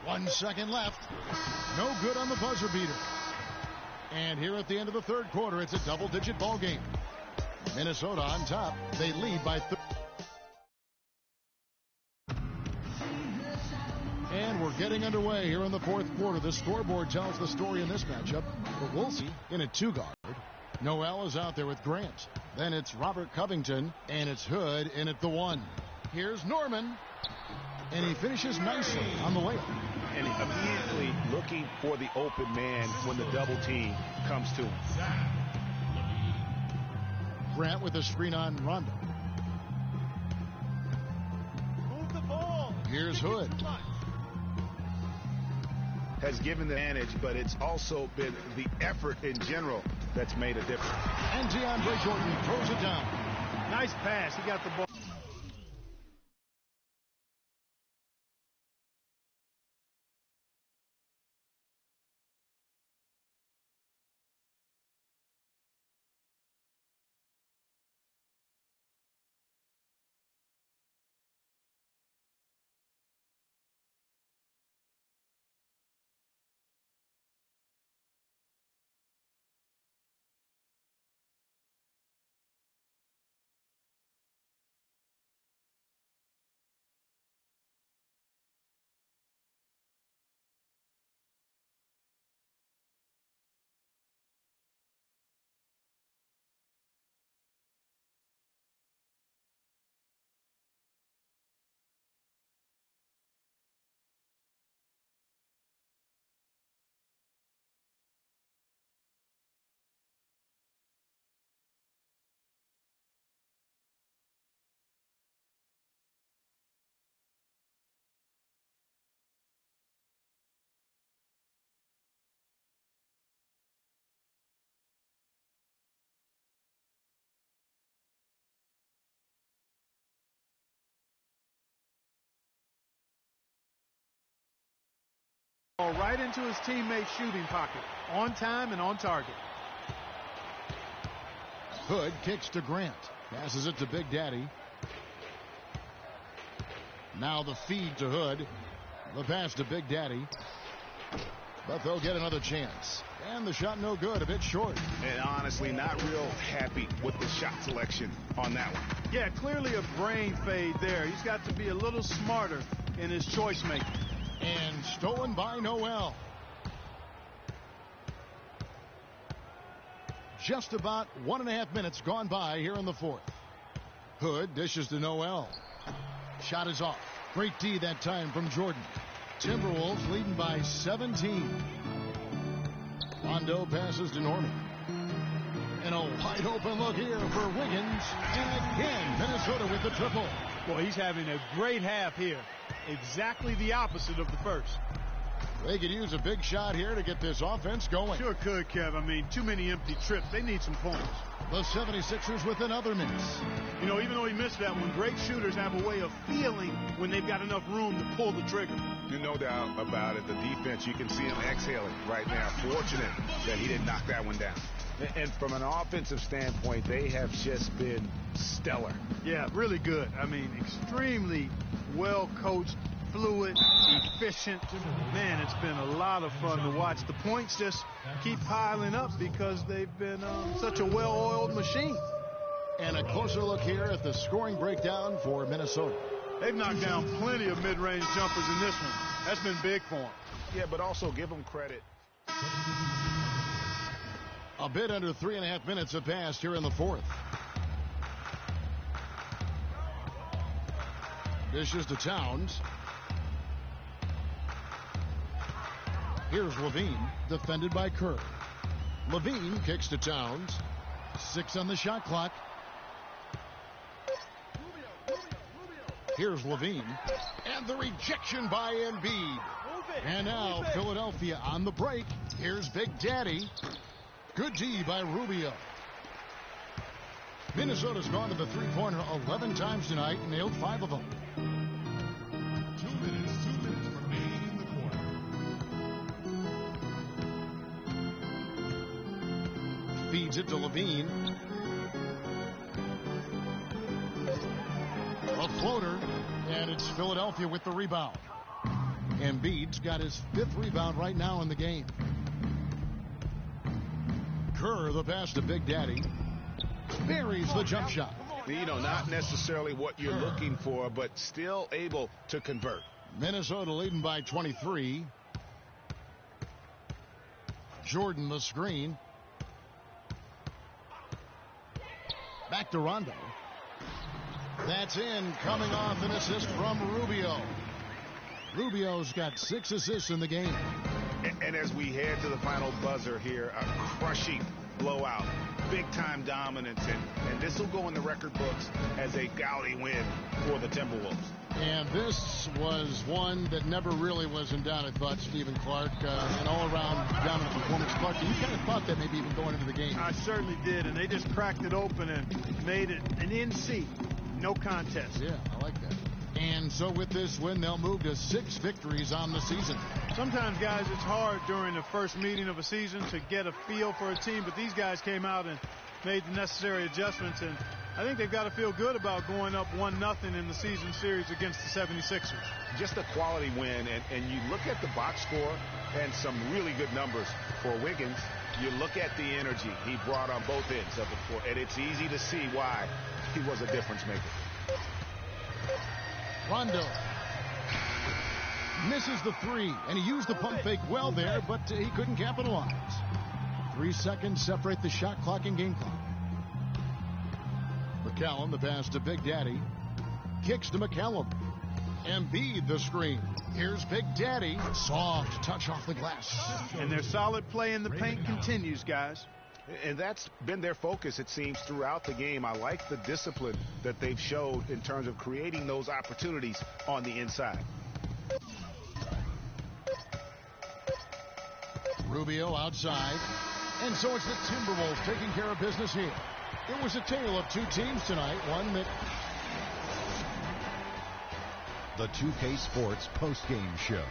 1 second left. No good on the buzzer beater. And here at the end of the third quarter, it's a double-digit ball game. Minnesota on top. They lead by 3. And we're getting underway here in the fourth quarter. The scoreboard tells the story in this matchup. But we'll see in a two-guard. Noel is out there with Grant. Then it's Robert Covington, and it's Hood in at the 1. Here's Norman, and he finishes nicely on the layup. And immediately looking for the open man when the double team comes to him. Grant with a screen on Rondo. Move the ball. Here's Hood. Has given the advantage, but it's also been the effort in general that's made a difference. And DeAndre Jordan throws it down. Nice pass. He got the ball. Right into his teammate's shooting pocket. On time and on target. Hood kicks to Grant. Passes it to Big Daddy. Now the feed to Hood. The pass to Big Daddy. But they'll get another chance. And the shot no good, a bit short. And honestly, not real happy with the shot selection on that one. Yeah, clearly a brain fade there. He's got to be a little smarter in his choice making. And stolen by Noel. Just about 1.5 minutes gone by here in the fourth. Hood dishes to Noel. Shot is off. Great D that time from Jordan. Timberwolves leading by 17. Rondo passes to Norman. And a wide open look here for Wiggins. And again, Minnesota with the triple. Boy, he's having a great half here. Exactly the opposite of the first. They could use a big shot here to get this offense going. Sure could, Kev. I mean, too many empty trips. They need some points. The 76ers with another miss. You know, even though he missed that one, great shooters have a way of feeling when they've got enough room to pull the trigger. No doubt about it. The defense, you can see him exhaling right now. Fortunate that he didn't knock that one down. And from an offensive standpoint, they have just been stellar. Yeah, really good. I mean, extremely well coached, fluid, efficient. Man, it's been a lot of fun to watch. The points just keep piling up because they've been such a well-oiled machine. And a closer look here at the scoring breakdown for Minnesota. They've knocked down plenty of mid-range jumpers in this one. That's been big for them. Yeah, but also give them credit. A bit under 3.5 minutes have passed here in the fourth. Dishes to Towns. Here's Levine, defended by Kerr. Levine kicks to Towns. 6 on the shot clock. Here's Levine. And the rejection by Embiid. And now Philadelphia on the break. Here's Big Daddy. Good D by Rubio. Minnesota's gone to the three-pointer 11 times tonight and nailed 5 of them. 2 minutes remaining in the quarter. Feeds it to Levine. A floater, and it's Philadelphia with the rebound. Embiid's got his 5th rebound right now in the game. Kerr, the pass to Big Daddy. Buries the jump shot. You know, not necessarily what you're looking for, but still able to convert. Minnesota leading by 23. Jordan the screen. Back to Rondo. That's in, coming off an assist from Rubio. Rubio's got 6 assists in the game. And as we head to the final buzzer here, a crushing blowout, big-time dominance, and this will go in the record books as a gaudy win for the Timberwolves. And this was one that never really was in doubt, I thought, Stephen Clark. An all-around dominant performance. Clark, you kind of thought that maybe even going into the game. I certainly did, and they just cracked it open and made it an NC. No contest. Yeah, I like that. And so with this win, they'll move to 6 victories on the season. Sometimes, guys, it's hard during the first meeting of a season to get a feel for a team, but these guys came out and made the necessary adjustments, and I think they've got to feel good about going up 1-0 in the season series against the 76ers. Just a quality win, and you look at the box score and some really good numbers for Wiggins. You look at the energy he brought on both ends of the court, and it's easy to see why he was a difference maker. Rondo misses the 3, and he used the pump fake well there, but he couldn't capitalize. 3 seconds separate the shot clock and game clock. McCallum, the pass to Big Daddy. Kicks to McCallum. Embiid, the screen. Here's Big Daddy. Soft touch off the glass. And their solid play in the paint continues, guys. And that's been their focus, it seems, throughout the game. I like the discipline that they've showed in terms of creating those opportunities on the inside. Rubio outside. And so it's the Timberwolves taking care of business here. It was a tale of 2 teams tonight. One that... The 2K Sports postgame show.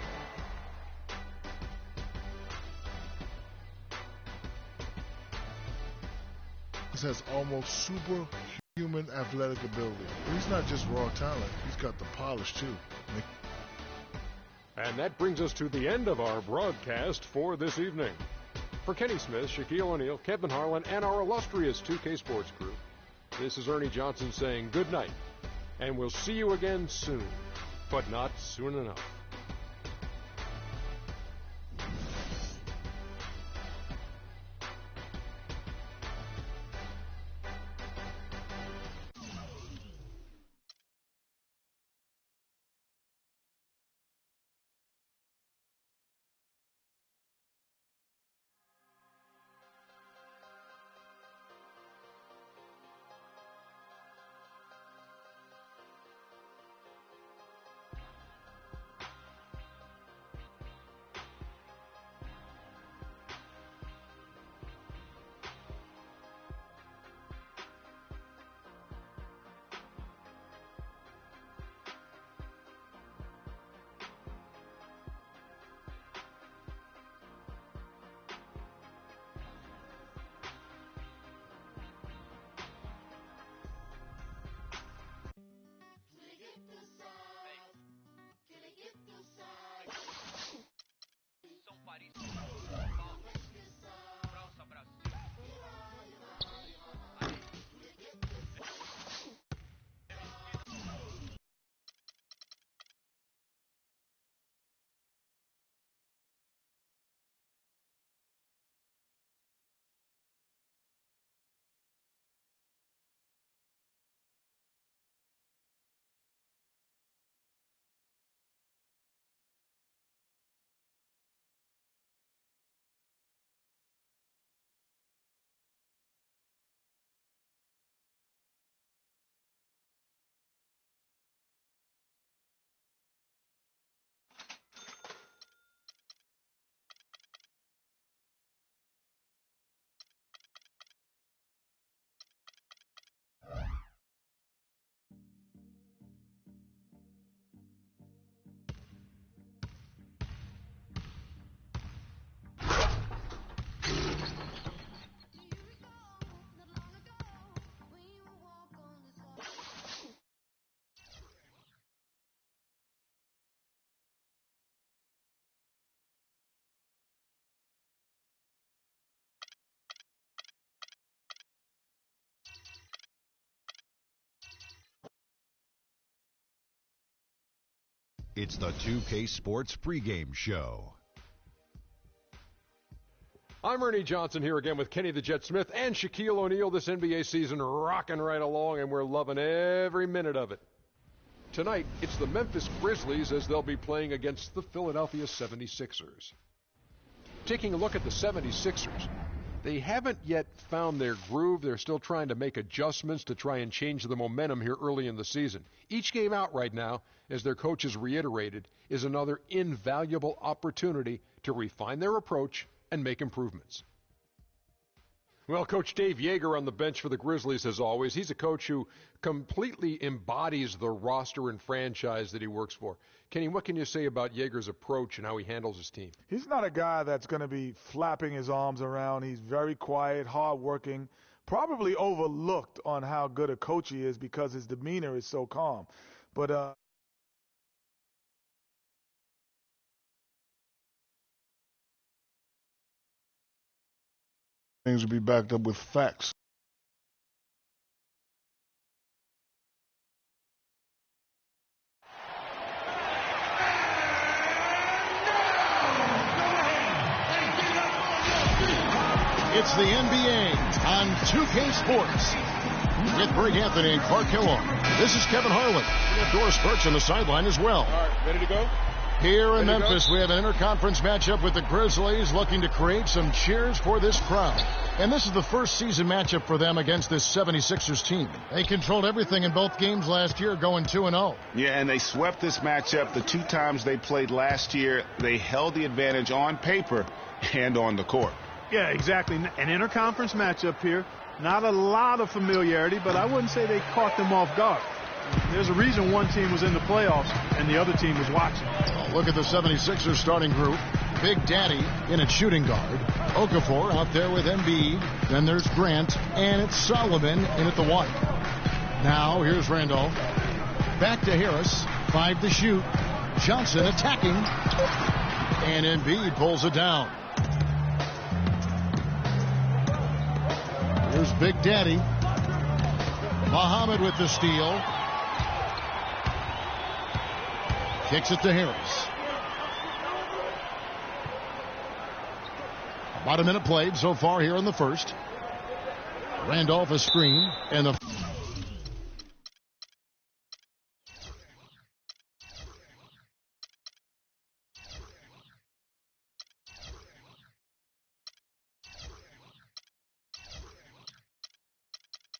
Has almost superhuman athletic ability. He's not just raw talent, he's got the polish too. And that brings us to the end of our broadcast for this evening. For Kenny Smith, Shaquille O'Neal, Kevin Harlan, and our illustrious 2K Sports crew, this is Ernie Johnson saying good night, and we'll see you again soon, but not soon enough. It's the 2K Sports pregame show. I'm Ernie Johnson here again with Kenny the Jet Smith and Shaquille O'Neal. This NBA season rocking right along, and we're loving every minute of it. Tonight, it's the Memphis Grizzlies as they'll be playing against the Philadelphia 76ers. Taking a look at the 76ers, they haven't yet found their groove. They're still trying to make adjustments to try and change the momentum here early in the season. Each game out right now, as their coach has reiterated, is another invaluable opportunity to refine their approach and make improvements. Well, Coach Dave Yeager on the bench for the Grizzlies, as always. He's a coach who completely embodies the roster and franchise that he works for. Kenny, what can you say about Yeager's approach and how he handles his team? He's not a guy that's going to be flapping his arms around. He's very quiet, hardworking, probably overlooked on how good a coach he is because his demeanor is so calm. But things will be backed up with facts. It's the NBA on 2K Sports with Greg Anthony and Clark Kellogg. This is Kevin Harlan. We have Doris Birch on the sideline as well. All right, ready to go? Here in Memphis, we have an interconference matchup with the Grizzlies looking to create some cheers for this crowd. And this is the first season matchup for them against this 76ers team. They controlled everything in both games last year, going 2-0. Yeah, and they swept this matchup the two times they played last year. They held the advantage on paper and on the court. Yeah, exactly. An interconference matchup here. Not a lot of familiarity, but I wouldn't say they caught them off guard. There's a reason one team was in the playoffs and the other team was watching. Well, look at the 76ers starting group. Big Daddy in at shooting guard. Okafor out there with Embiid. Then there's Grant, and it's Solomon in at the one. Now here's Randolph. Back to Harris. 5 to shoot. Johnson attacking. And Embiid pulls it down. Here's Big Daddy. Muhammad with the steal. Kicks it to Harris. About a minute played so far here in the first. Randolph a screen, and the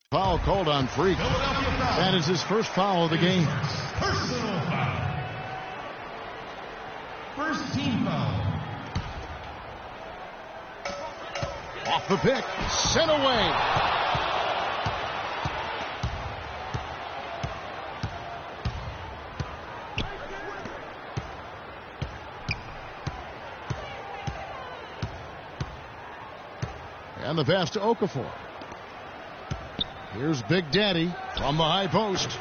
foul called on Freak. That is his first foul of the game. Personal foul. First team foul. Off the pick, sent away. And the pass to Okafor. Here's Big Daddy from the high post.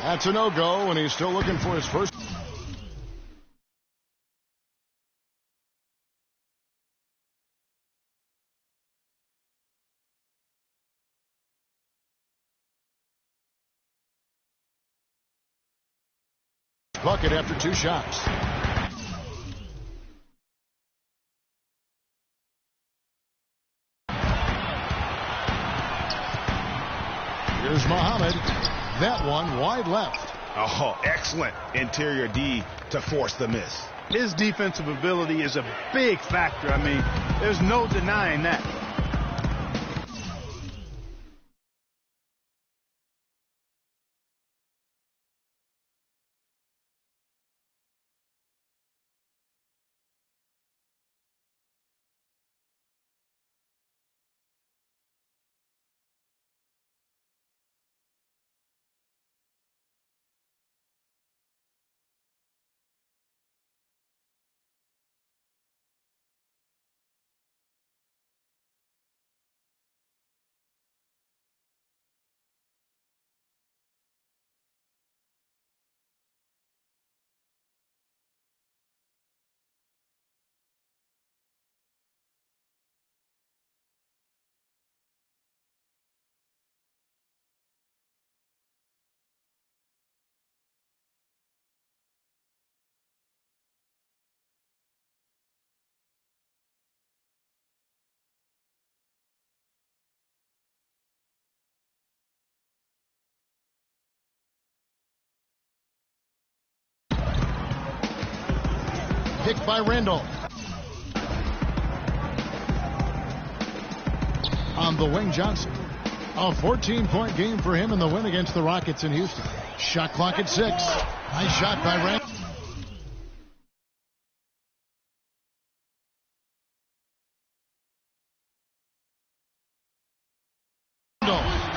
That's a no-go, and he's still looking for his first. Bucket after 2 shots. Here's Muhammad. That one wide left. Oh, excellent interior D to force the miss. His defensive ability is a big factor. I mean, there's no denying that. Picked by Randall. On the wing, Johnson. A 14-point game for him in the win against the Rockets in Houston. Shot clock at 6. Nice shot by Randall.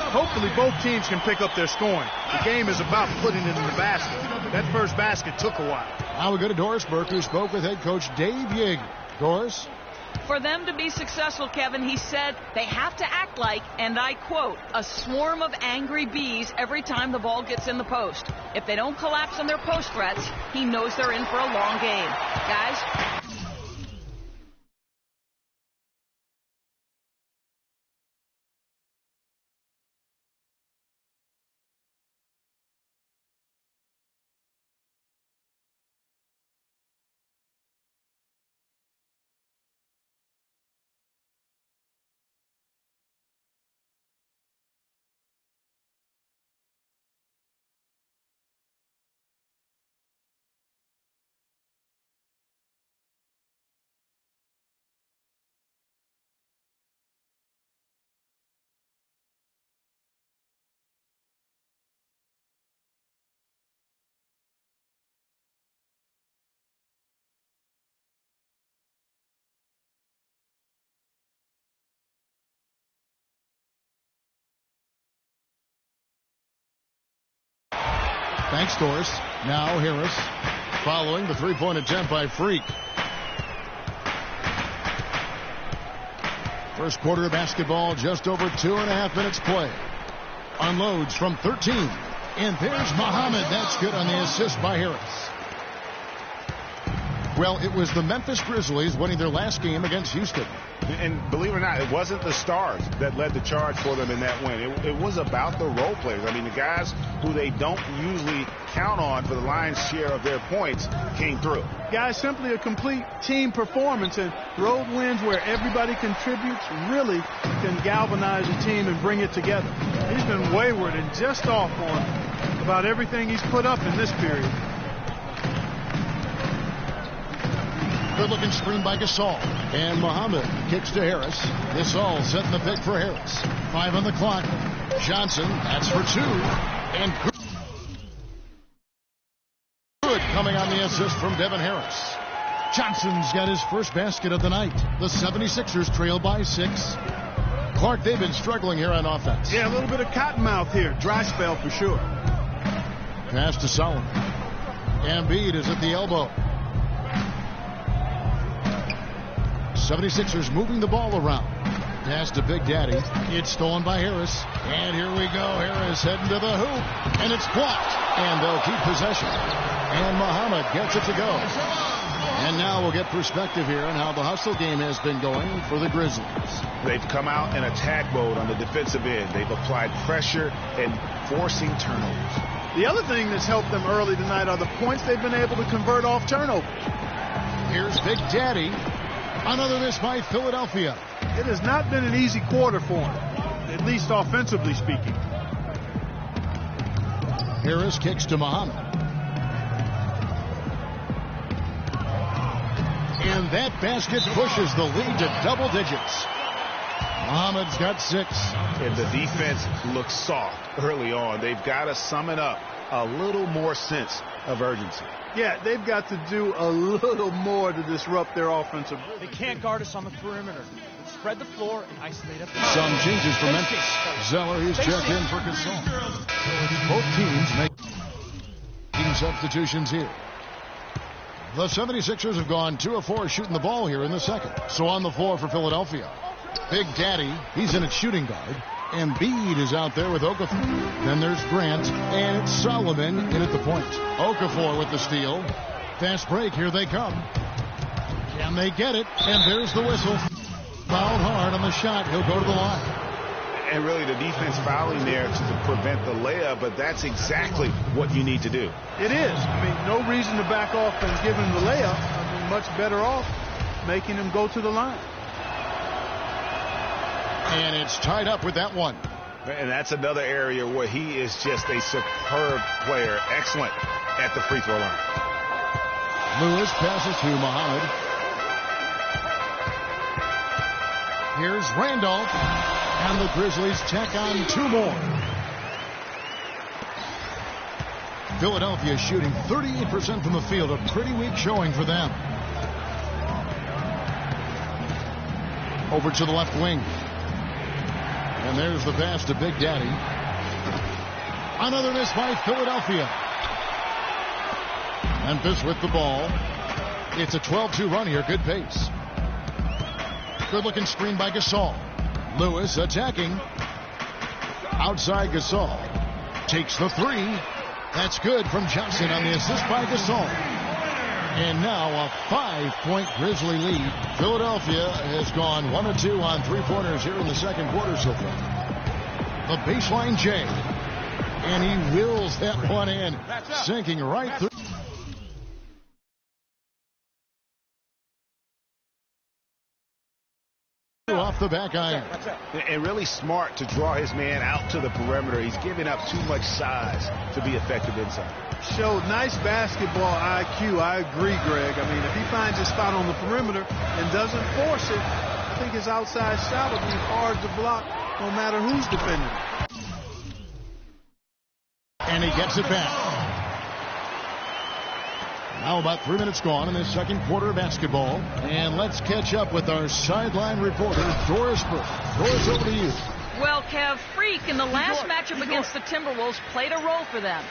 Hopefully both teams can pick up their scoring. The game is about putting it in the basket. That first basket took a while. Now we go to Doris Burke, who spoke with head coach Dave Yig. Doris? For them to be successful, Kevin, he said they have to act like, and I quote, a swarm of angry bees every time the ball gets in the post. If they don't collapse on their post threats, he knows they're in for a long game. Guys? Thanks, Doris. Now Harris following the three-point attempt by Freak. First quarter of basketball, just over 2.5 minutes play. Unloads from 13. And there's Muhammad. That's good on the assist by Harris. Well, it was the Memphis Grizzlies winning their last game against Houston. And believe it or not, it wasn't the stars that led the charge for them in that win. It was about the role players. I mean, the guys who they don't usually count on for the lion's share of their points came through. Guys, simply a complete team performance, and road wins where everybody contributes really can galvanize a team and bring it together. He's been wayward and just off on about everything he's put up in this period. Good-looking screen by Gasol. And Muhammad kicks to Harris. Gasol setting the pick for Harris. 5 on the clock. Johnson, that's for 2. And good coming on the assist from Devin Harris. Johnson's got his first basket of the night. The 76ers trail by 6. Clark, they've been struggling here on offense. Yeah, a little bit of cottonmouth here. Dry spell for sure. Pass to Solomon. Embiid is at the elbow. 76ers moving the ball around. Pass to Big Daddy. It's stolen by Harris. And here we go. Harris heading to the hoop. And it's blocked. And they'll keep possession. And Muhammad gets it to go. And now we'll get perspective here on how the hustle game has been going for the Grizzlies. They've come out in attack mode on the defensive end. They've applied pressure and forcing turnovers. The other thing that's helped them early tonight are the points they've been able to convert off turnovers. Here's Big Daddy. Another miss by Philadelphia. It has not been an easy quarter for him, at least offensively speaking. Harris kicks to Muhammad. And that basket pushes the lead to double digits. Muhammad's got 6. And the defense looks soft early on. They've got to sum it up. A little more sense of urgency. Yeah, they've got to do a little more to disrupt their offensive. They can't guard us on the perimeter. Spread the floor and isolate up. Some changes for Memphis. Zeller, he's checked in for Gasol. Both teams making substitutions here. The 76ers have gone 2 of 4 shooting the ball here in the second. So on the floor for Philadelphia. Big Daddy, he's in at shooting guard. Embiid is out there with Okafor. Then there's Grant, and it's Solomon in at the point. Okafor with the steal. Fast break, here they come. Can they get it? And there's the whistle. Fouled hard on the shot. He'll go to the line. And really the defense fouling there to prevent the layup, but that's exactly what you need to do. It is. I mean, no reason to back off and give him the layup. I mean, much better off making him go to the line. And it's tied up with that one. And that's another area where he is just a superb player. Excellent at the free throw line. Lewis passes to Muhammad. Here's Randolph. And the Grizzlies tack on 2 more. Philadelphia shooting 38% from the field. A pretty weak showing for them. Over to the left wing. And there's the pass to Big Daddy. Another miss by Philadelphia. Memphis with the ball. It's a 12-2 run here. Good pace. Good looking screen by Gasol. Lewis attacking. Outside Gasol. Takes the 3. That's good from Johnson on the assist by Gasol. And now a 5-point Grizzly lead. Philadelphia has gone 1 of 2 on 3-pointers here in the second quarter so far. The baseline J. And he wills that one in. Sinking right through. Off the back iron. And really smart to draw his man out to the perimeter. He's giving up too much size to be effective inside. Showed nice basketball IQ. I agree, Greg. I mean, if he finds a spot on the perimeter and doesn't force it, I think his outside shot will be hard to block no matter who's defending. And he gets it back. Now about 3 minutes gone in this second quarter of basketball. And let's catch up with our sideline reporter, Doris Burke. Doris, over to you. Well, Kev, Freak in the last matchup against the Timberwolves played a role for them.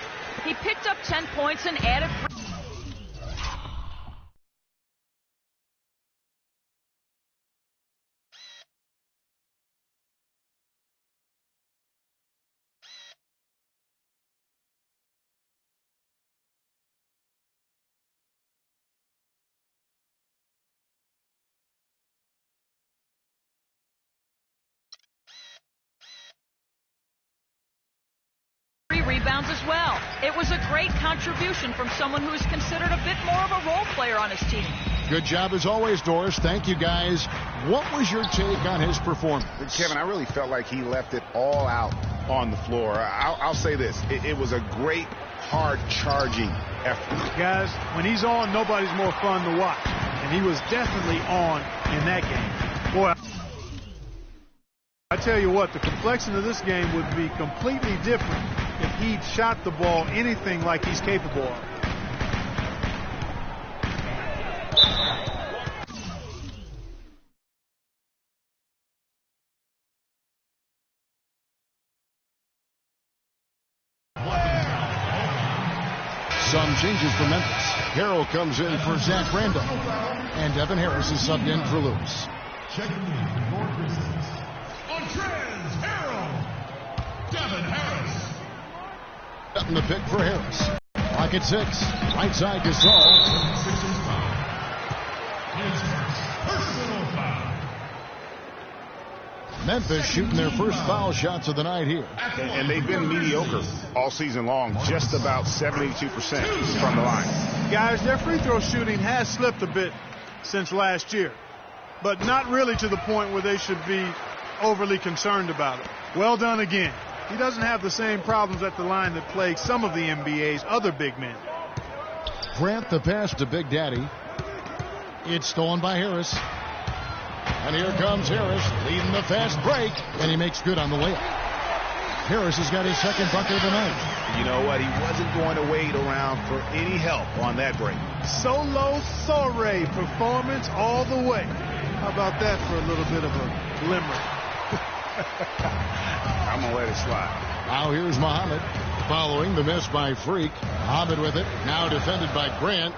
He picked up 10 points and added... rebounds as well. It was a great contribution from someone who is considered a bit more of a role player on his team. Good job as always, Doris. Thank you, guys. What was your take on his performance? Kevin, I really felt like he left it all out on the floor. I'll say this. It was a great, hard charging effort. Guys, when he's on, nobody's more fun to watch. And he was definitely on in that game. Boy, I tell you what, the complexion of this game would be completely different if he'd shot the ball anything like he's capable of. Some changes for Memphis. Harrell comes in for Zach Randolph. And Devin Harris is subbed in for Lewis. Checking in for Grizzlies. On trends, Harrell. Devin Harris. Up in the pick for Harris. Clock at 6. Right side Gasol. His first personal foul. Memphis shooting their first foul shots of the night here. And they've been mediocre all season long, just about 72% from the line. Guys, their free throw shooting has slipped a bit since last year, but not really to the point where they should be overly concerned about it. Well done again. He doesn't have the same problems at the line that plague some of the NBA's other big men. Grant the pass to Big Daddy. It's stolen by Harris. And here comes Harris leading the fast break, and he makes good on the layup. Harris has got his second bucket of the night. You know what? He wasn't going to wait around for any help on that break. Solo soiree performance all the way. How about that for a little bit of a glimmer? I'm going to let it slide. Now here's Muhammad following the miss by Freak. Muhammad with it. Now defended by Grant.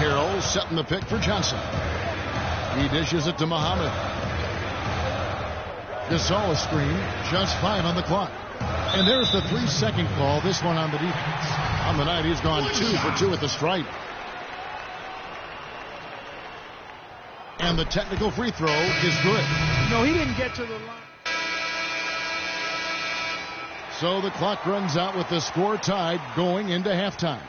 Harrell setting the pick for Johnson. He dishes it to Muhammad. Gasol screen. Just 5 on the clock. And there's the 3-second call. This one on the defense. On the night, he's gone 2 for 2 at the stripe. And the technical free throw is good. No, he didn't get to the line. So the clock runs out with the score tied going into halftime.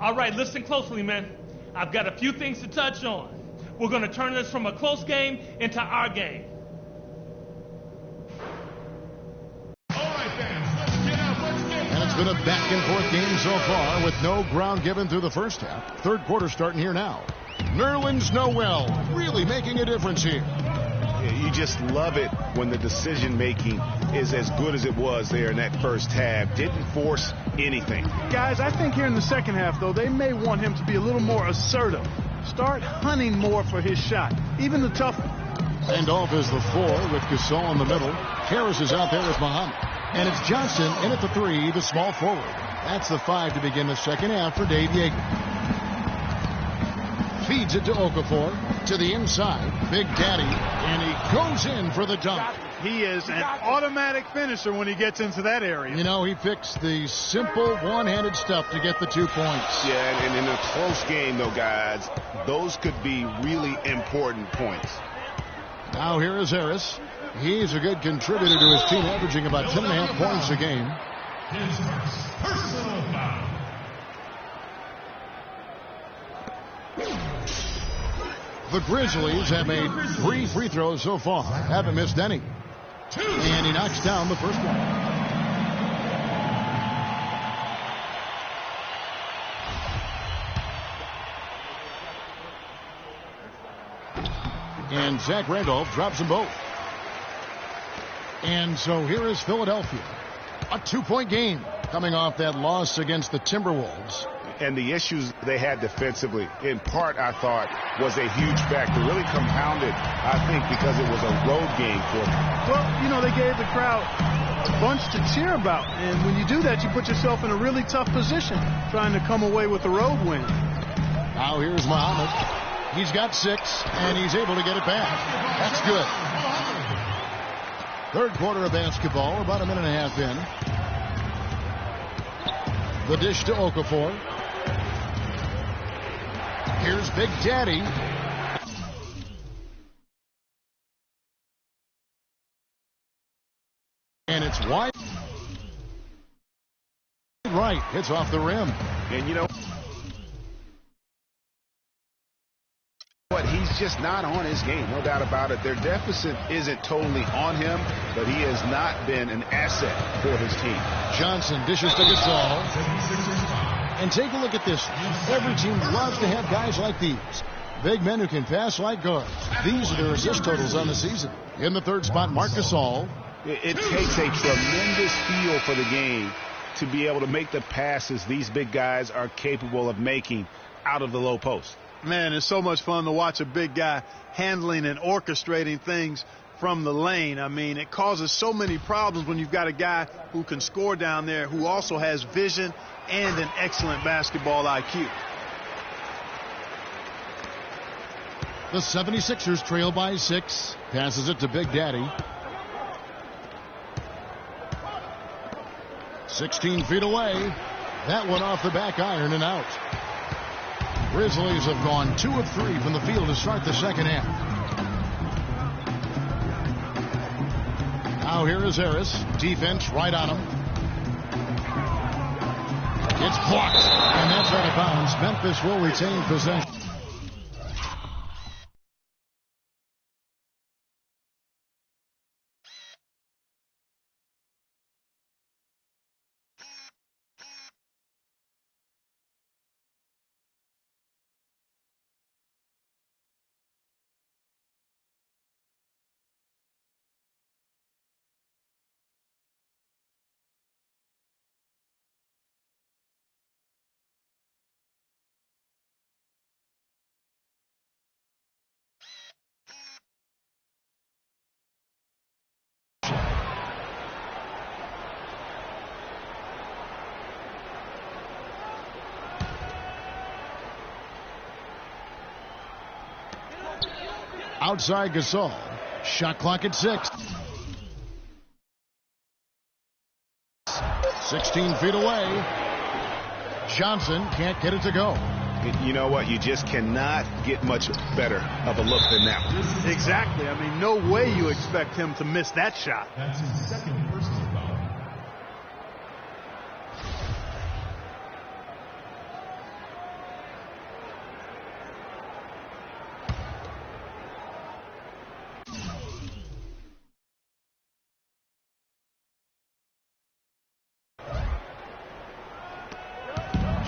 All right, listen closely, man. I've got a few things to touch on. We're going to turn this from a close game into our game. And it's been a back-and-forth game so far with no ground given through the first half. Third quarter starting here now. Nerlens Noel really making a difference here. You just love it when the decision-making is as good as it was there in that first half. Didn't force anything. Guys, I think here in the second half, though, they may want him to be a little more assertive. Start hunting more for his shot, even the tough one. And off is the 4 with Gasol in the middle. Harris is out there with Muhammad. And it's Johnson in at the 3, the small forward. That's the 5 to begin the second half for Dave Yeager. Feeds it to Okafor, to the inside, Big Daddy, and he goes in for the dunk. He is an automatic finisher when he gets into that area. You know, he picks the simple one-handed stuff to get the 2 points. Yeah, and in a close game, though, guys, those could be really important points. Now here is Harris. He's a good contributor to his team, averaging about 10.5 points a game. His first personal foul. The Grizzlies have made 3 free throws so far. Haven't missed any. And he knocks down the first one. And Zach Randolph drops them both. And so here is Philadelphia. A 2-point game coming off that loss against the Timberwolves. And the issues they had defensively, in part, I thought, was a huge factor. Really compounded, I think, because it was a road game for them. Well, you know, they gave the crowd a bunch to cheer about. And when you do that, you put yourself in a really tough position trying to come away with a road win. Now here's Muhammad. He's got 6, and he's able to get it back. That's good. Third quarter of basketball, about a minute and a half in. The dish to Okafor. Here's Big Daddy. And it's wide. Right, hits off the rim. And you know what? He's just not on his game, no doubt about it. Their deficit isn't totally on him, but he has not been an asset for his team. Johnson dishes to Gasol. And take a look at this. Every team loves to have guys like these. Big men who can pass like guards. These are their assist totals on the season. In the third spot, Marc Gasol. It takes a tremendous feel for the game to be able to make the passes these big guys are capable of making out of the low post. Man, it's so much fun to watch a big guy handling and orchestrating things from the lane. I mean, it causes so many problems when you've got a guy who can score down there, who also has vision and an excellent basketball IQ. The 76ers trail by 6. Passes it to Big Daddy. 16 feet away. That one off the back iron and out. Grizzlies have gone 2 of 3 from the field to start the second half. Now here is Harris. Defense right on him. It's blocked, and that's out of bounds. Memphis will retain possession. Outside Gasol. Shot clock at 6. 16 feet away. Johnson can't get it to go. You know what? You just cannot get much better of a look than that one. Exactly. I mean, no way you expect him to miss that shot. That's his second personal foul.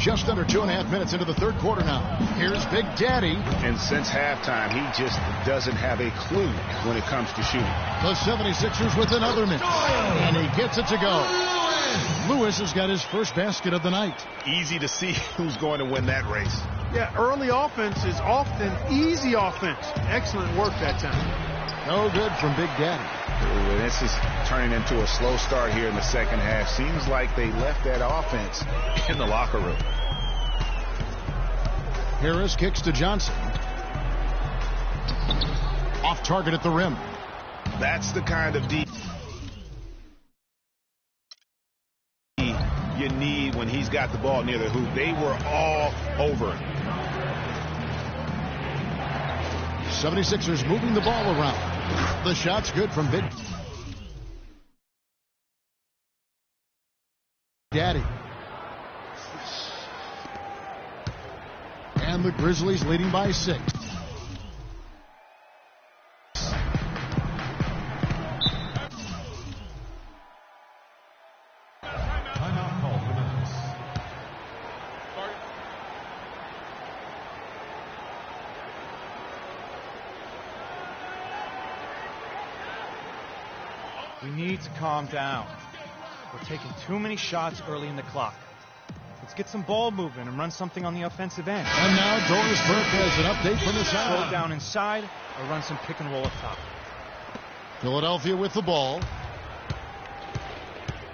Just under 2.5 minutes into the third quarter now. Here's Big Daddy. And since halftime, he just doesn't have a clue when it comes to shooting. The 76ers with another miss. And he gets it to go. Lewis has got his first basket of the night. Easy to see who's going to win that race. Yeah, early offense is often easy offense. Excellent work that time. No good from Big Daddy. Ooh, and this is turning into a slow start here in the second half. Seems like they left that offense in the locker room. Harris kicks to Johnson. Off target at the rim. That's the kind of deep you need when he's got the ball near the hoop. They were all over it. 76ers moving the ball around. The shot's good from Big Daddy. And the Grizzlies leading by 6. Timeout call for minutes. We need to calm down. We're taking too many shots early in the clock. Let's get some ball movement and run something on the offensive end. And now Doris Burke has an update from the Slow side. down inside or run some pick and roll up top. Philadelphia with the ball.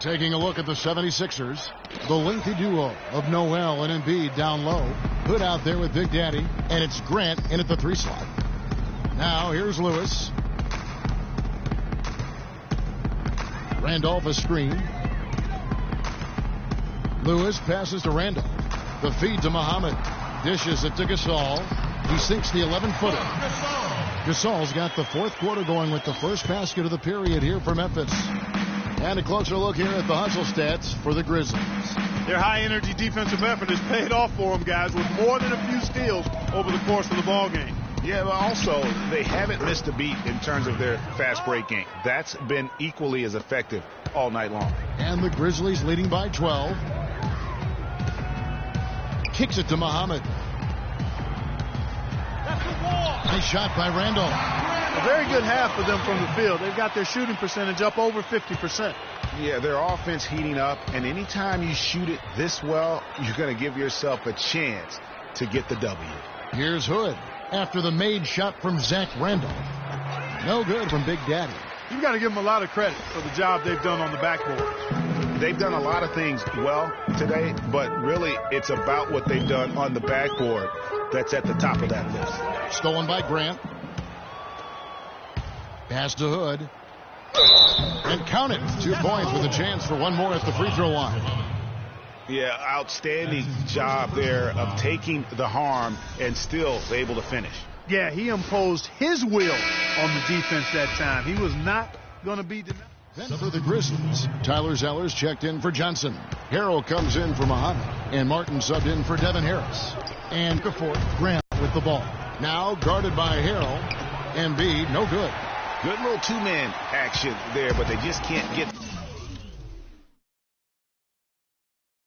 Taking a look at the 76ers. The lengthy duo of Noel and Embiid down low. Hood out there with Big Daddy. And it's Grant in at the 3 slot. Now here's Lewis. Randolph a screen. Lewis passes to Randolph. The feed to Muhammad. Dishes it to Gasol. He sinks the 11-footer. Gasol's got the fourth quarter going with the first basket of the period here for Memphis. And a closer look here at the hustle stats for the Grizzlies. Their high-energy defensive effort has paid off for them, guys, with more than a few steals over the course of the ball game. Yeah, but also they haven't missed a beat in terms of their fast break game. That's been equally as effective all night long. And the Grizzlies leading by 12. Kicks it to Muhammad. Nice shot by Randolph. A very good half for them from the field. They've got their shooting percentage up over 50%. Yeah, their offense heating up, and anytime you shoot it this well, you're going to give yourself a chance to get the W. Here's Hood after the made shot from Zach Randolph. No good from Big Daddy. You've got to give them a lot of credit for the job they've done on the backboard. They've done a lot of things well today, but really it's about what they've done on the backboard that's at the top of that list. Stolen by Grant. Pass to Hood. And count it. 2 points with a chance for one more at the free throw line. Yeah, outstanding job there of taking the harm and still able to finish. Yeah, he imposed his will on the defense that time. He was not going to be denied. Then for the Grizzlies, Tyler Zellers checked in for Johnson. Harrell comes in for Muhammad. And Martin subbed in for Devin Harris. And Gafford, Grant with the ball. Now guarded by Harrell. Embiid, no good. Good little two-man action there, but they just can't get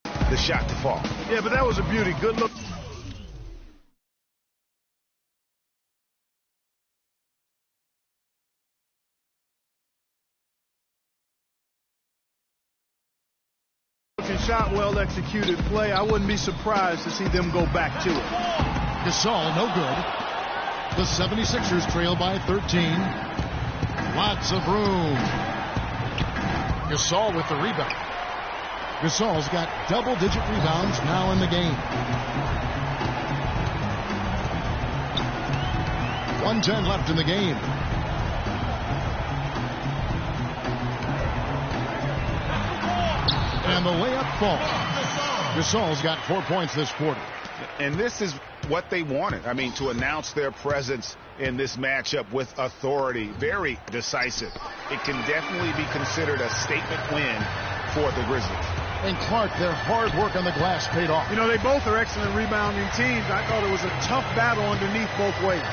the shot to fall. Yeah, but that was a beauty. Good look. Shot, well-executed play. I wouldn't be surprised to see them go back to it. Gasol, no good. The 76ers trail by 13. Lots of room. Gasol with the rebound. Gasol's got double-digit rebounds now in the game. 1:10 left in the game. And the layup falls. Gasol's got 4 points this quarter. And this is what they wanted. I mean, to announce their presence in this matchup with authority. Very decisive. It can definitely be considered a statement win for the Grizzlies. And Clark, their hard work on the glass paid off. You know, they both are excellent rebounding teams. I thought it was a tough battle underneath both ways.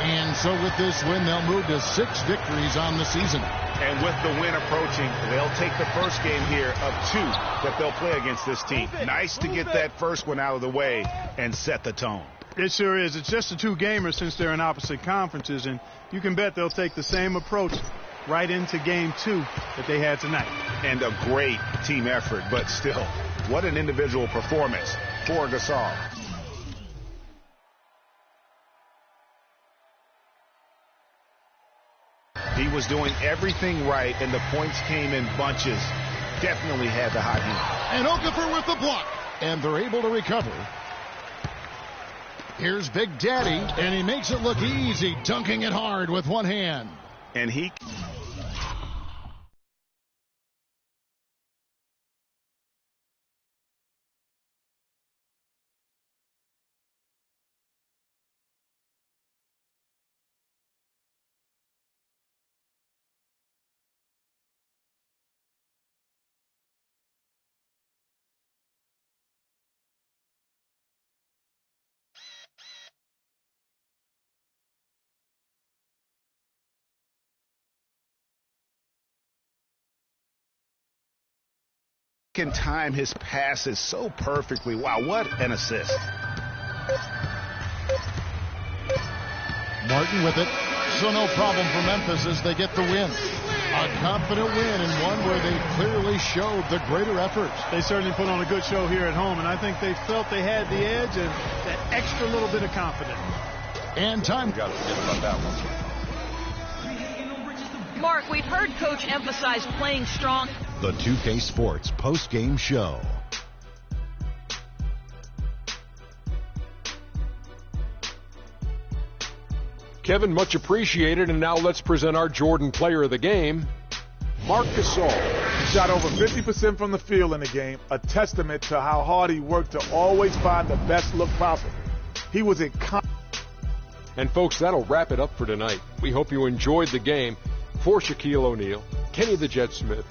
And so with this win, they'll move to 6 victories on the season. And with the win approaching, they'll take the first game here of 2 that they'll play against this team. Nice to get that first one out of the way and set the tone. It sure is. It's just a 2-gamer since they're in opposite conferences, and you can bet they'll take the same approach right into game 2 that they had tonight. And a great team effort, but still, what an individual performance for Gasol. He was doing everything right, and the points came in bunches. Definitely had the hot hand. And Okafor with the block. And they're able to recover. Here's Big Daddy, and he makes it look easy, dunking it hard with one hand. And he... can time his passes so perfectly. Wow, what an assist. Martin with it. So no problem for Memphis as they get the win. A confident win and one where they clearly showed the greater effort. They certainly put on a good show here at home, and I think they felt they had the edge and that extra little bit of confidence. And time. Got to forget about that one. Mark, we've heard Coach emphasize playing strong. The 2K Sports post-game show. Kevin, much appreciated. And now let's present our Jordan Player of the Game, Marc Gasol. He shot over 50% from the field in the game, a testament to how hard he worked to always find the best look possible. He was in And folks, that'll wrap it up for tonight. We hope you enjoyed the game. For Shaquille O'Neal, Kenny the Jet Smith,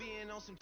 being on some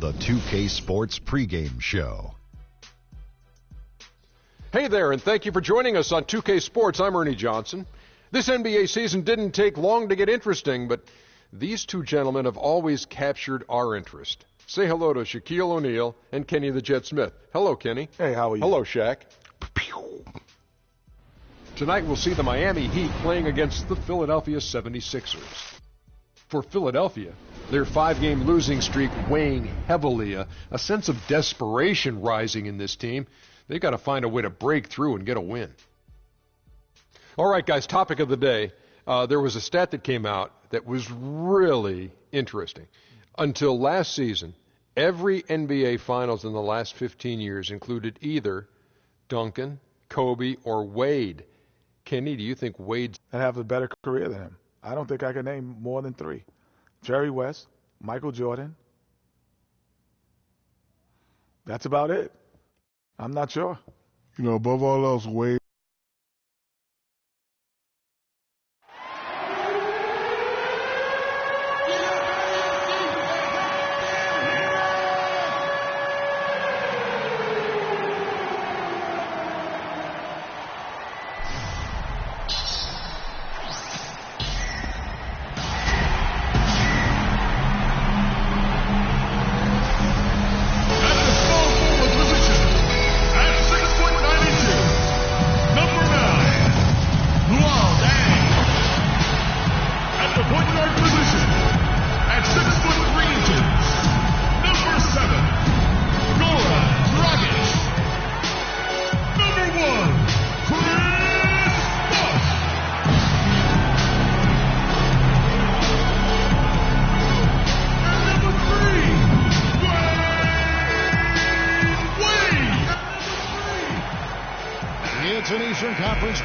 the 2K Sports pregame show. Hey there, and thank you for joining us on 2K Sports. I'm Ernie Johnson. This NBA season didn't take long to get interesting, but these two gentlemen have always captured our interest. Say hello to Shaquille O'Neal and Kenny the Jet Smith. Hello, Kenny. Hey, how are you? Hello, Shaq. Tonight we'll see the Miami Heat playing against the Philadelphia 76ers. For Philadelphia, their 5-game losing streak weighing heavily, a sense of desperation rising in this team. They've got to find a way to break through and get a win. All right, guys, topic of the day. There was a stat that came out that was really interesting. Until last season, every NBA Finals in the last 15 years included either Duncan, Kobe, or Wade. Kenny, do you think Wade's And have a better career than him? I don't think I can name more than 3. Jerry West, Michael Jordan. That's about it. I'm not sure. You know, above all else, Wade.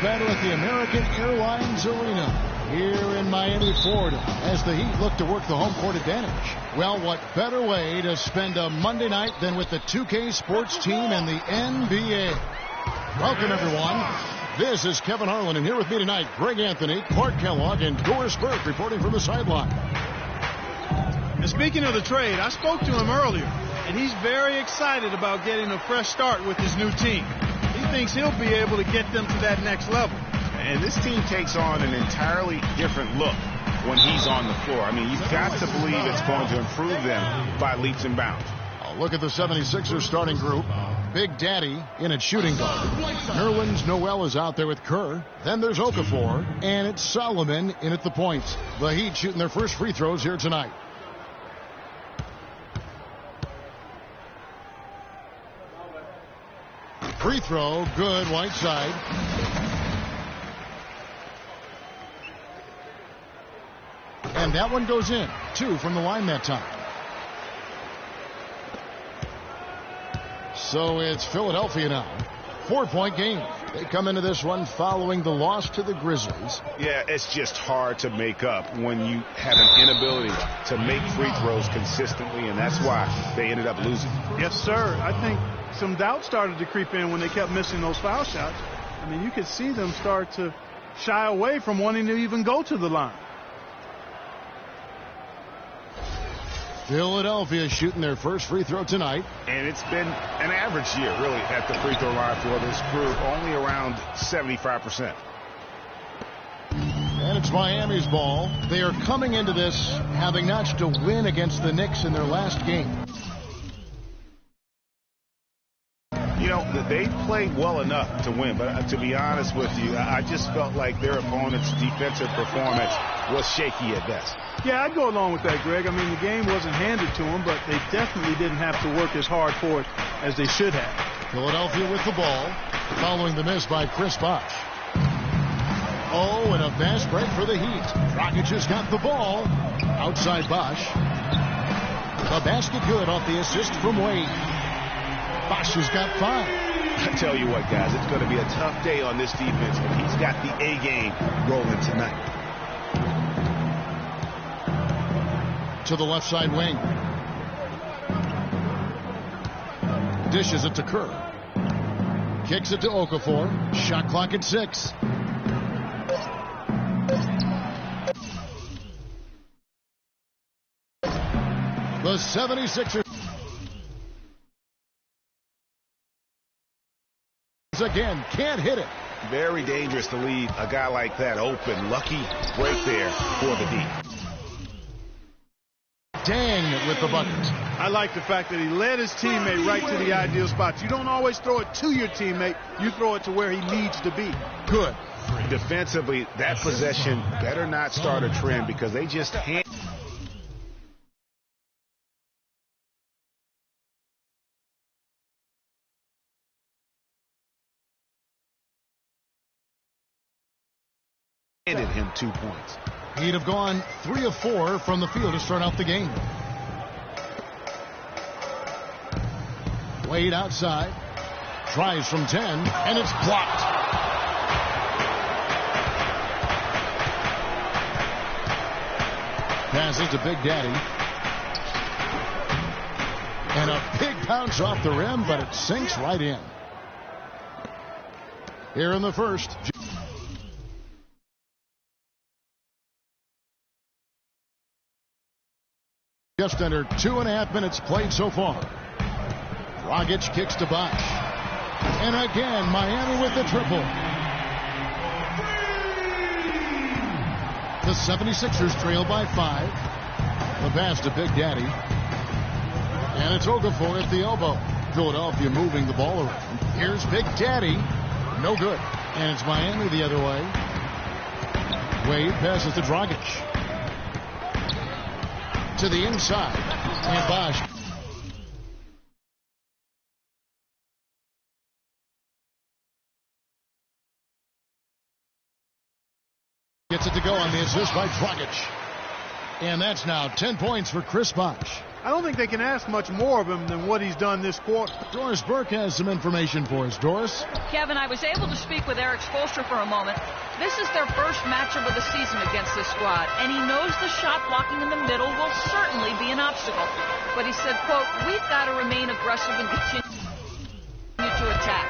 Battle at the American Airlines Arena here in Miami, Florida, as the Heat look to work the home court advantage. Well, what better way to spend a Monday night than with the 2K Sports team and the NBA? Welcome, everyone. This is Kevin Harlan, and here with me tonight, Greg Anthony, Clark Kellogg, and Doris Burke reporting from the sideline. And speaking of the trade, I spoke to him earlier, and he's very excited about getting a fresh start with his new team. He thinks he'll be able to get them to that next level. And this team takes on an entirely different look when he's on the floor. I mean, you've got to believe it's going to improve them by leaps and bounds. A look at the 76ers starting group. Big Daddy in at shooting guard. Nerlens Noel is out there with Kerr. Then there's Okafor, and it's Solomon in at the points. The Heat shooting their first free throws here tonight. Free throw, good, Whiteside. And that one goes in. 2 from the line that time. So it's Philadelphia now. 4-point game. They come into this one following the loss to the Grizzlies. Yeah, it's just hard to make up when you have an inability to make free throws consistently, and that's why they ended up losing. Yes, sir. I think some doubt started to creep in when they kept missing those foul shots. I mean, you could see them start to shy away from wanting to even go to the line. Philadelphia shooting their first free throw tonight. And it's been an average year, really, at the free throw line for this group, only around 75%. And it's Miami's ball. They are coming into this having notched a win against the Knicks in their last game. You know, they played well enough to win, but to be honest with you, I just felt like their opponent's defensive performance was shaky at best. Yeah, I'd go along with that, Greg. I mean, the game wasn't handed to them, but they definitely didn't have to work as hard for it as they should have. Philadelphia with the ball, following the miss by Chris Bosh. Oh, and a fast break for the Heat. Dragic has got the ball. Outside Bosh. The basket good off the assist from Wade. Bosh has got 5. I tell you what, guys, it's going to be a tough day on this defense, but he's got the A game rolling tonight. To the left side wing. Dishes it to Kerr. Kicks it to Okafor. Shot clock at 6. The 76ers. Again, can't hit it. Very dangerous to leave a guy like that open. Lucky break there for the D. Dang with the bucket. I like the fact that he led his teammate right to the ideal spots. You don't always throw it to your teammate. You throw it to where he needs to be. Good. Defensively, that possession better not start a trend because they just handed him 2 points. He'd have gone 3 of 4 from the field to start out the game. Wade outside. Tries from 10, and it's blocked. Passes to Big Daddy. And a big bounce off the rim, but it sinks right in. Here in the first. Just under 2.5 minutes played so far. Dragic kicks to Bosch. And again, Miami with the triple. The 76ers trail by 5. The pass to Big Daddy. And it's Okafor at the elbow. Philadelphia moving the ball around. Here's Big Daddy. No good. And it's Miami the other way. Wade passes to Dragic. To the inside. And Bosch. Gets it to go on the assist by Dragic. And that's now 10 points for Chris Bosch. I don't think they can ask much more of him than what he's done this quarter. Doris Burke has some information for us. Doris? Kevin, I was able to speak with Eric Spoelstra for a moment. This is their first matchup of the season against this squad, and he knows the shot blocking in the middle will certainly be an obstacle. But he said, quote, we've got to remain aggressive and continue to attack.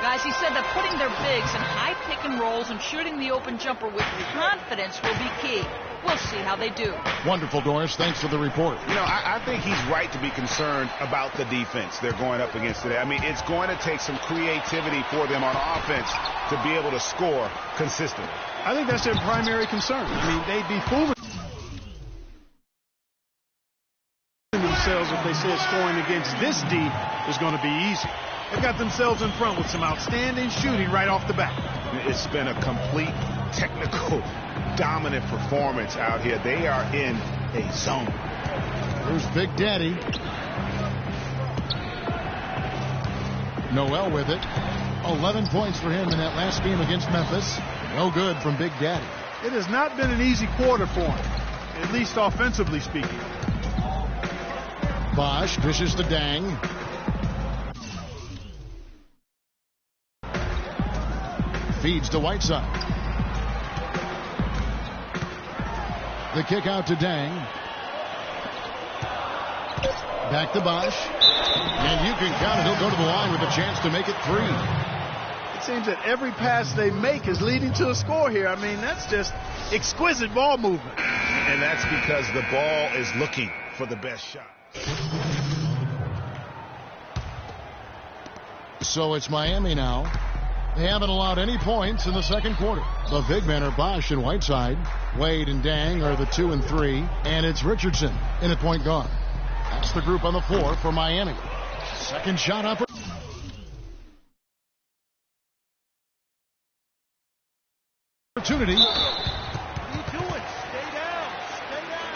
Guys, he said that putting their bigs in high pick and rolls and shooting the open jumper with confidence will be key. We'll see how they do. Wonderful, Doris. Thanks for the report. You know, I think he's right to be concerned about the defense they're going up against today. I mean, it's going to take some creativity for them on offense to be able to score consistently. I think that's their primary concern. I mean, they'd be fooling themselves if they said scoring against this D is going to be easy. They've got themselves in front with some outstanding shooting right off the bat. It's been a complete technical dominant performance out here. They are in a zone. Here's Big Daddy. Noel with it. 11 points for him in that last game against Memphis. No good from Big Daddy. It has not been an easy quarter for him, at least offensively speaking. Bosch dishes to Dang. Feeds to Whiteside. The kick out to Dang. Back to Bosch. And you can count it. He'll go to the line with a chance to make it 3. It seems that every pass they make is leading to a score here. I mean, that's just exquisite ball movement. And that's because the ball is looking for the best shot. So it's Miami now. They haven't allowed any points in the second quarter. The big men are Bosch and Whiteside. Wade and Dang are the 2 and 3. And it's Richardson in at point guard. That's the group on the floor for Miami. Second shot opportunity. What are you doing? Stay down. Stay down.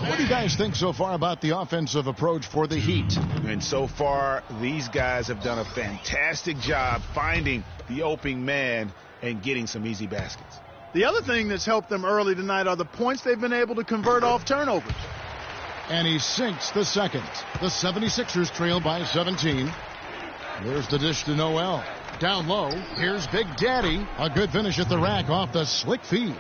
What do you guys think so far about the offensive approach for the Heat? And so far, these guys have done a fantastic job finding the open man and getting some easy baskets. The other thing that's helped them early tonight are the points they've been able to convert off turnovers. And he sinks the second. The 76ers trail by 17. There's the dish to Noel. Down low, here's Big Daddy. A good finish at the rack off the slick feed.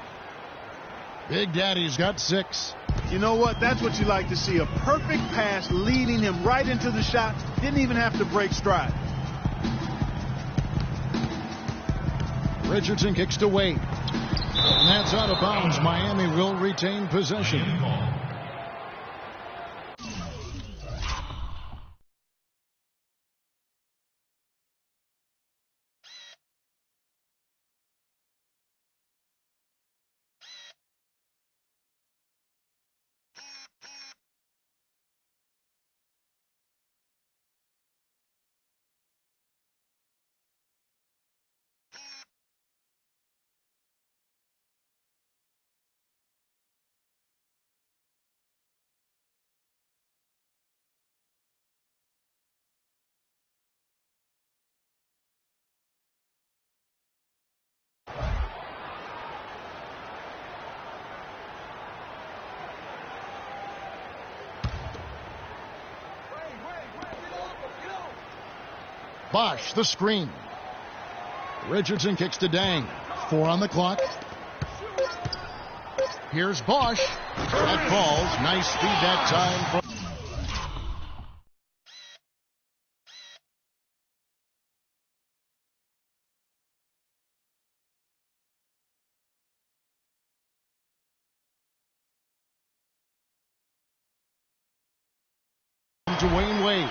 Big Daddy's got 6. You know what? That's what you like to see. A perfect pass leading him right into the shot. Didn't even have to break stride. Richardson kicks to Wade. And that's out of bounds. Miami will retain possession. Bosch, the screen. Richardson kicks to Dang. 4 on the clock. Here's Bosch. That falls. Nice speed that time. To Wade.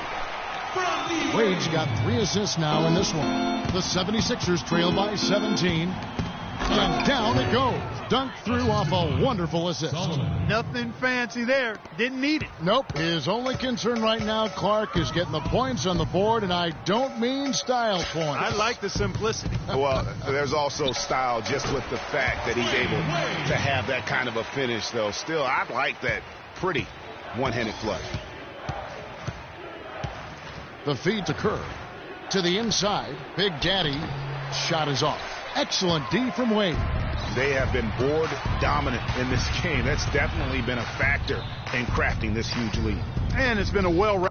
Wade's got 3 assists now in this one. The 76ers trail by 17. And down it goes. Dunked through off a wonderful assist. Nothing fancy there. Didn't need it. Nope. His only concern right now, Clark, is getting the points on the board, and I don't mean style points. I like the simplicity. Well, there's also style just with the fact that he's able to have that kind of a finish, though. Still, I like that pretty one-handed flush. The feed to Kerr. To the inside. Big Daddy. Shot is off. Excellent D from Wade. They have been board dominant in this game. That's definitely been a factor in crafting this huge lead. And it's been a well-rounded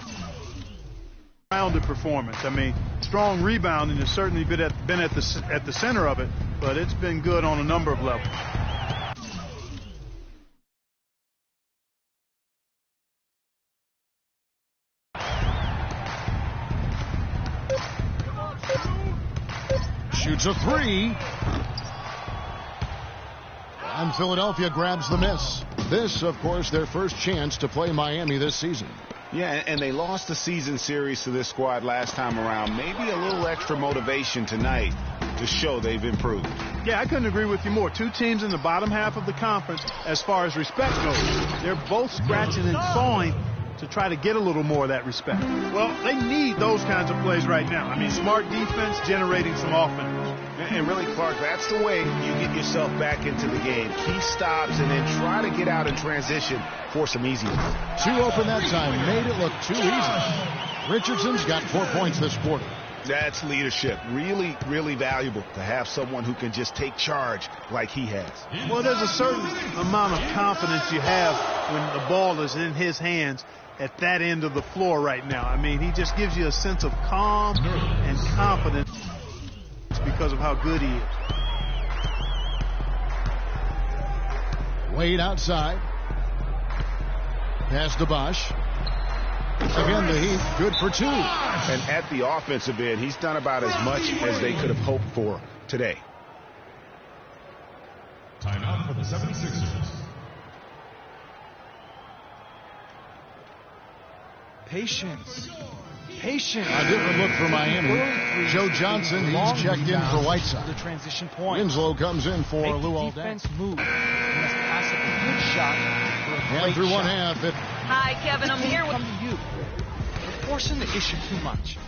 performance. I mean, strong rebounding has certainly been at the center of it, but it's been good on a number of levels. Shoots a 3. And Philadelphia grabs the miss. This, of course, their first chance to play Miami this season. Yeah, and they lost the season series to this squad last time around. Maybe a little extra motivation tonight to show they've improved. Yeah, I couldn't agree with you more. 2 teams in the bottom half of the conference as far as respect goes. They're both scratching and clawing to try to get a little more of that respect. Well, they need those kinds of plays right now. I mean, smart defense generating some offense. And really, Clark, that's the way you get yourself back into the game. Key stops and then try to get out in transition for some easy ones. 2 open that time. Made it look too easy. Richardson's got 4 points this quarter. That's leadership. Really, really valuable to have someone who can just take charge like he has. Well, there's a certain amount of confidence you have when the ball is in his hands at that end of the floor right now. I mean, he just gives you a sense of calm and confidence because of how good he is. Wade outside. Pass to Bosch. Again, the Heat, good for 2. And at the offensive end, he's done about as much as they could have hoped for today. Timeout for the 76ers. Patience. A different look for Miami. Joe Johnson, he's checked in for Whiteside. The transition point. Winslow comes in for Lou Aldana. Defense move. He must pass a good shot for a And through shot. one half. Hi, Kevin. I'm here with Come to you. You're forcing the issue too much.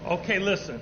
Okay, listen.